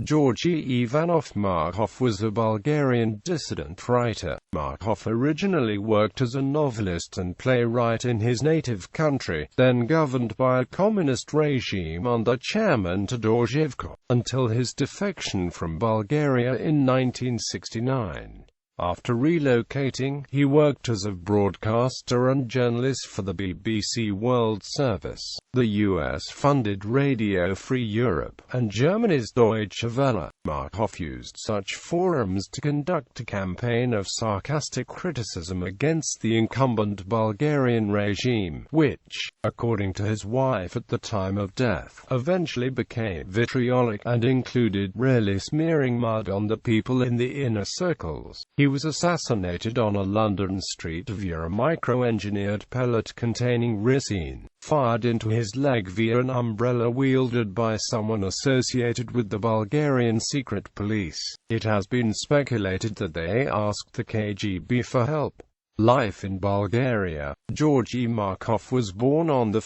Georgi Ivanov Markov was a Bulgarian dissident writer. Markov originally worked as a novelist and playwright in his native country, then governed by a communist regime under chairman Todor Zhivkov, until his defection from Bulgaria in 1969. After relocating, he worked as a broadcaster and journalist for the BBC World Service, the US-funded Radio Free Europe, and Germany's Deutsche Welle. Markov used such forums to conduct a campaign of sarcastic criticism against the incumbent Bulgarian regime, which, according to his wife at the time of death, eventually became vitriolic, and included really smearing mud on the people in the inner circles. He was assassinated on a London street via a micro-engineered pellet containing ricin, fired into his leg via an umbrella wielded by someone associated with the Bulgarian secret police. It has been speculated that they asked the KGB for help. Life in Bulgaria. Georgi Markov was born on 1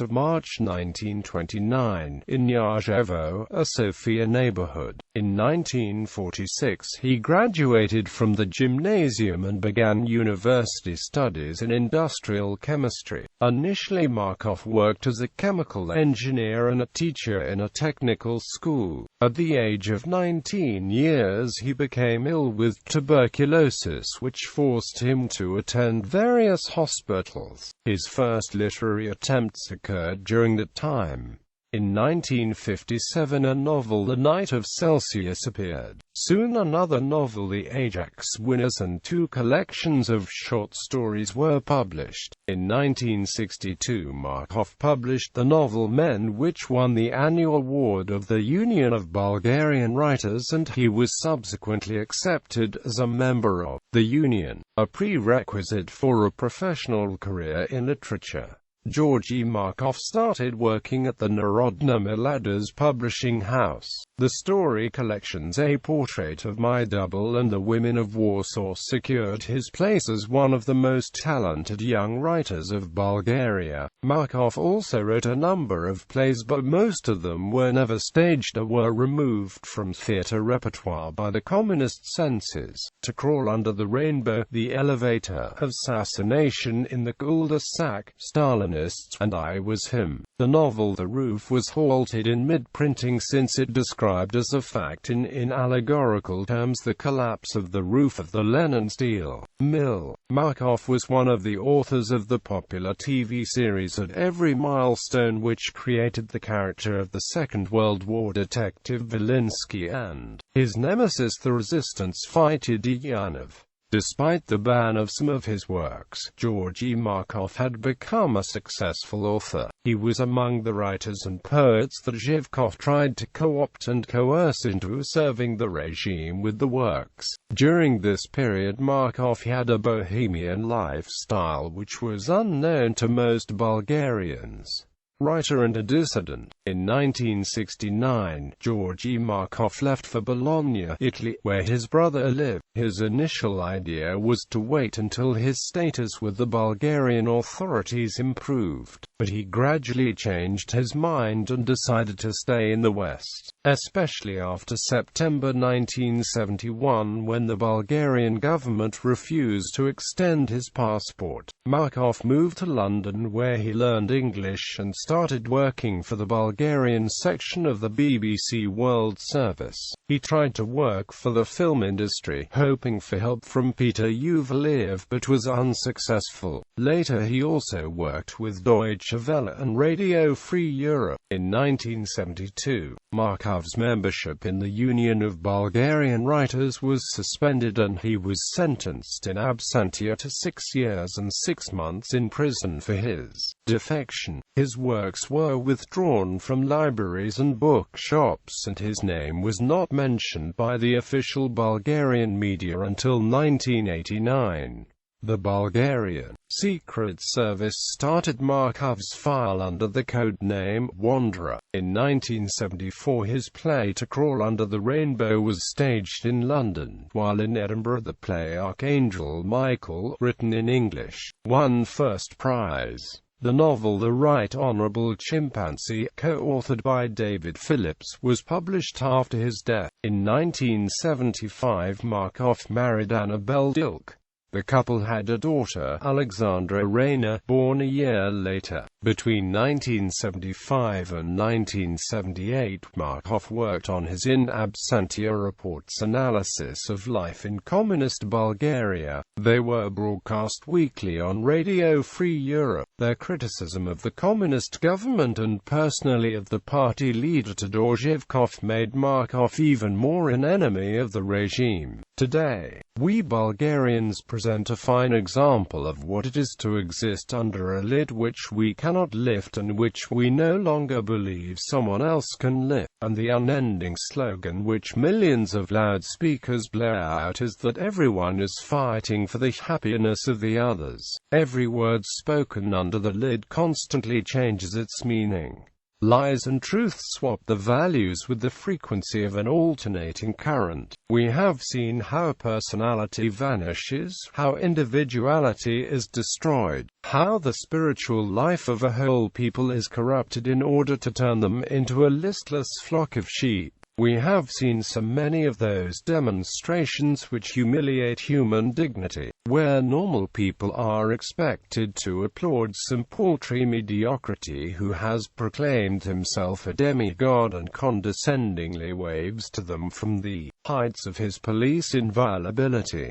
March 1929, in Yarjevo, a Sofia neighborhood. In 1946 he graduated from the gymnasium and began university studies in industrial chemistry. Initially Markov worked as a chemical engineer and a teacher in a technical school. At the age of 19 years he became ill with tuberculosis, which forced him to attend various hospitals. His first literary attempts occurred during that time. In 1957 a novel, The Night of Celsius, appeared. Soon another novel, The Ajax Winners, and two collections of short stories were published. In 1962 Markov published the novel Men, which won the annual award of the Union of Bulgarian Writers, and he was subsequently accepted as a member of the Union, a prerequisite for a professional career in literature. Georgi Markov started working at the Narodna Miladas publishing house. The story collections A Portrait of My Double and The Women of Warsaw secured his place as one of the most talented young writers of Bulgaria. Markov also wrote a number of plays, but most of them were never staged or were removed from theatre repertoire by the communist censors. To Crawl Under the Rainbow, The Elevator, Assassination in the Cul-de-Sac, Stalinists, and I Was Him. The novel The Roof was halted in mid-printing since it described as a fact in allegorical terms the collapse of the roof of the Lenin steel mill. Markov was one of the authors of the popular TV series At Every Milestone, which created the character of the Second World War detective Vilinsky and his nemesis the resistance fighter Ivanov. Despite the ban of some of his works, Georgi Markov had become a successful author. He was among the writers and poets that Zhivkov tried to co-opt and coerce into serving the regime with the works. During this period Markov had a bohemian lifestyle which was unknown to most Bulgarians. Writer and a dissident. In 1969, Georgi Markov left for Bologna, Italy, where his brother lived. His initial idea was to wait until his status with the Bulgarian authorities improved, but he gradually changed his mind and decided to stay in the West, especially after September 1971, when the Bulgarian government refused to extend his passport. Markov moved to London, where he learned English and started working for the Bulgarian section of the BBC World Service. He tried to work for the film industry, hoping for help from Peter Uvaliev, but was unsuccessful. Later he also worked with Deutsche Welle and Radio Free Europe. In 1972, Markov's membership in the Union of Bulgarian Writers was suspended and he was sentenced in absentia to 6 years and 6 months in prison for his defection. His works were withdrawn from libraries and bookshops, and his name was not mentioned by the official Bulgarian media until 1989. The Bulgarian Secret Service started Markov's file under the code name Wanderer. In 1974 his play To Crawl Under the Rainbow was staged in London, while in Edinburgh the play Archangel Michael, written in English, won first prize. The novel The Right Honorable Chimpanzee, co-authored by David Phillips, was published after his death. In 1975, Markov married Annabelle Dilk. The couple had a daughter, Alexandra Rayner, born a year later. Between 1975 and 1978, Markov worked on his in absentia reports analysis of life in communist Bulgaria. They were broadcast weekly on Radio Free Europe. Their criticism of the communist government and personally of the party leader Todor Zhivkov made Markov even more an enemy of the regime. Today, we Bulgarians present a fine example of what it is to exist under a lid which we cannot lift and which we no longer believe someone else can lift, and the unending slogan which millions of loudspeakers blare out is that everyone is fighting for the happiness of the others. Every word spoken under the lid constantly changes its meaning. Lies and truth swap the values with the frequency of an alternating current. We have seen how personality vanishes, how individuality is destroyed, how the spiritual life of a whole people is corrupted in order to turn them into a listless flock of sheep. We have seen so many of those demonstrations which humiliate human dignity, where normal people are expected to applaud some paltry mediocrity who has proclaimed himself a demigod and condescendingly waves to them from the heights of his police inviolability.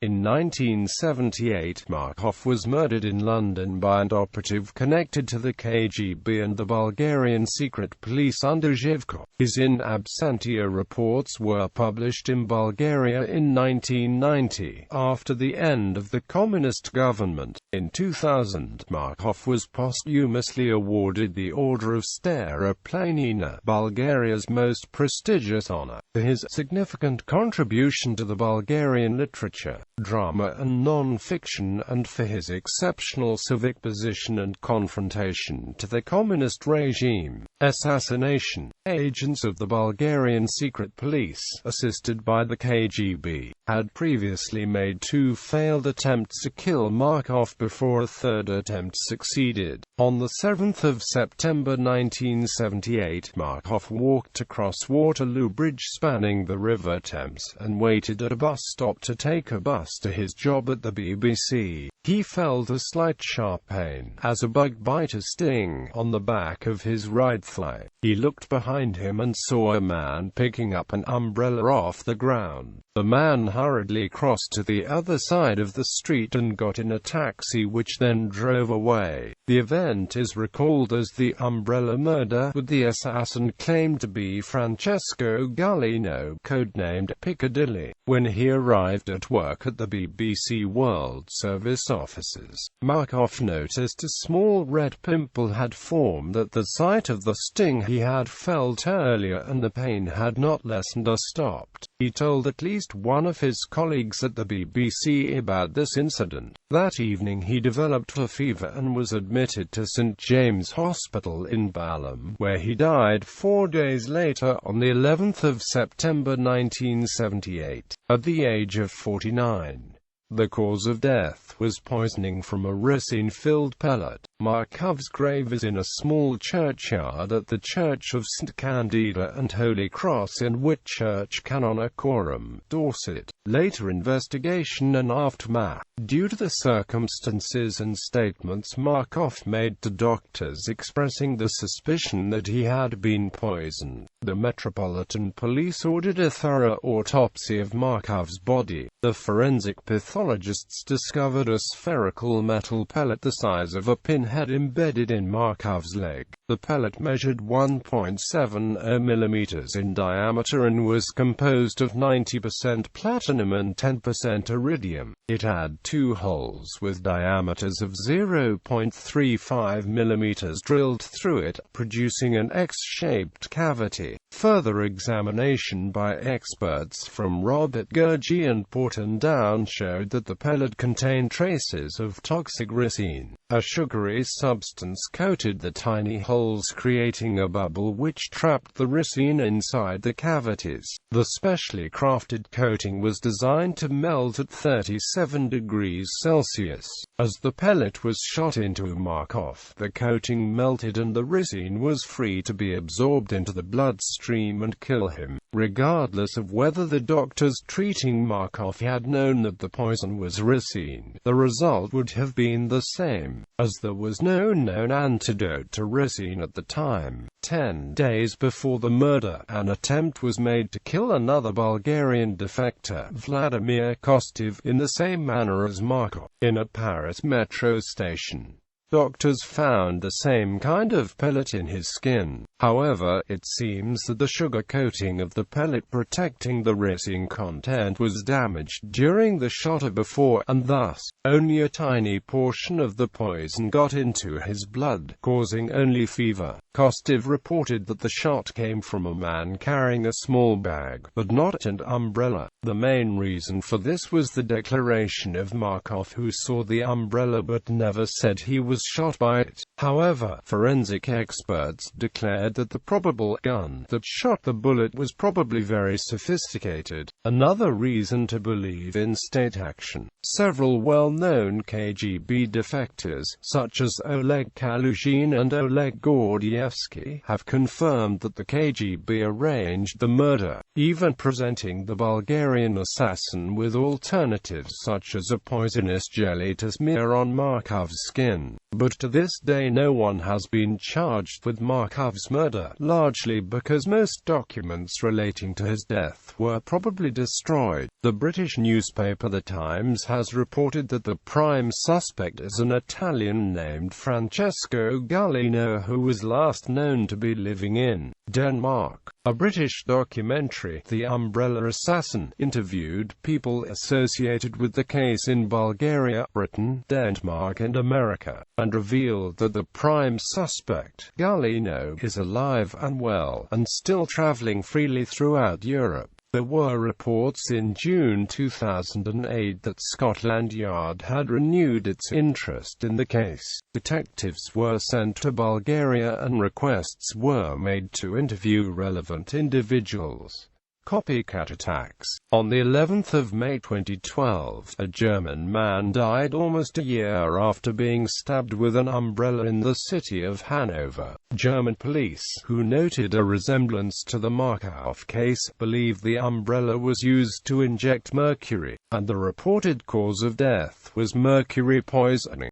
In 1978, Markov was murdered in London by an operative connected to the KGB and the Bulgarian secret police under Zhivkov. His in absentia reports were published in Bulgaria in 1990, after the end of the communist government. In 2000, Markov was posthumously awarded the Order of Stara Planina, Bulgaria's most prestigious honor, for his significant contribution to the Bulgarian literature, drama and non-fiction, and for his exceptional civic position and confrontation to the communist regime. Assassination. Agents of the Bulgarian secret police, assisted by the KGB, had previously made 2 failed attempts to kill Markov before a third attempt succeeded. On the 7th of September 1978, Markov walked across Waterloo Bridge spanning the River Thames and waited at a bus stop to take a bus to his job at the BBC. He felt a slight sharp pain, as a bug bite or sting, on the back of his right thigh. He looked behind him and saw a man picking up an umbrella off the ground. The man hurriedly crossed to the other side of the street and got in a taxi which then drove away. The event is recalled as the umbrella murder, with the assassin claimed to be Francesco Gallino, codenamed Piccadilly. When he arrived at work at the BBC World Service offices, Markov noticed a small red pimple had formed at the site of the sting he had felt earlier, and the pain had not lessened or stopped. He told at least one of his colleagues at the BBC about this incident. That evening he developed a fever and was admitted to St. James Hospital in Balham, where he died 4 days later on the 11th of September 1978, at the age of 49. The cause of death was poisoning from a ricin-filled pellet. Markov's grave is in a small churchyard at the Church of St. Candida and Holy Cross in Whitchurch, Canonicorum, Dorset. Later investigation and aftermath. Due to the circumstances and statements Markov made to doctors expressing the suspicion that he had been poisoned, the Metropolitan Police ordered a thorough autopsy of Markov's body. The forensic pathologists discovered a spherical metal pellet the size of a pinhead embedded in Markov's leg. The pellet measured 1.70 millimeters in diameter and was composed of 90% platinum and 10% iridium. It had 2 holes with diameters of 0.35 millimeters drilled through it, producing an X-shaped cavity. Further examination by experts from Robert Georgi and Porton Down showed that the pellet contained traces of toxic ricin. A sugary substance coated the tiny hole holes, creating a bubble which trapped the ricin inside the cavities. The specially crafted coating was designed to melt at 37 degrees Celsius. As the pellet was shot into Markov, the coating melted and the ricin was free to be absorbed into the bloodstream and kill him. Regardless of whether the doctors treating Markov had known that the poison was ricin, the result would have been the same, as there was no known antidote to ricin at the time. 10 days before the murder, an attempt was made to kill another Bulgarian defector, Vladimir Kostev, in the same manner as Markov, in a Paris metro station. Doctors found the same kind of pellet in his skin. However, it seems that the sugar coating of the pellet protecting the ricin content was damaged during the shot before, and thus, only a tiny portion of the poison got into his blood, causing only fever. Kostev reported that the shot came from a man carrying a small bag, but not an umbrella. The main reason for this was the declaration of Markov, who saw the umbrella but never said he was shot by it. However, forensic experts declared that the probable gun that shot the bullet was probably very sophisticated. Another reason to believe in state action. Several well-known KGB defectors, such as Oleg Kaluzhin and Oleg Gordievsky, have confirmed that the KGB arranged the murder, even presenting the Bulgarian assassin with alternatives such as a poisonous jelly to smear on Markov's skin. But to this day no one has been charged with Markov's murder, largely because most documents relating to his death were probably destroyed. The British newspaper The Times has reported that the prime suspect is an Italian named Francesco Gallino, who was last known to be living in Denmark. A British documentary, The Umbrella Assassin, interviewed people associated with the case in Bulgaria, Britain, Denmark and America, and revealed that the prime suspect, Gallino, is alive and well, and still traveling freely throughout Europe. There were reports in June 2008 that Scotland Yard had renewed its interest in the case. Detectives were sent to Bulgaria and requests were made to interview relevant individuals. Copycat attacks. On the 11th of May 2012, a German man died almost a year after being stabbed with an umbrella in the city of Hanover. German police, who noted a resemblance to the Markov case, believe the umbrella was used to inject mercury, and the reported cause of death was mercury poisoning.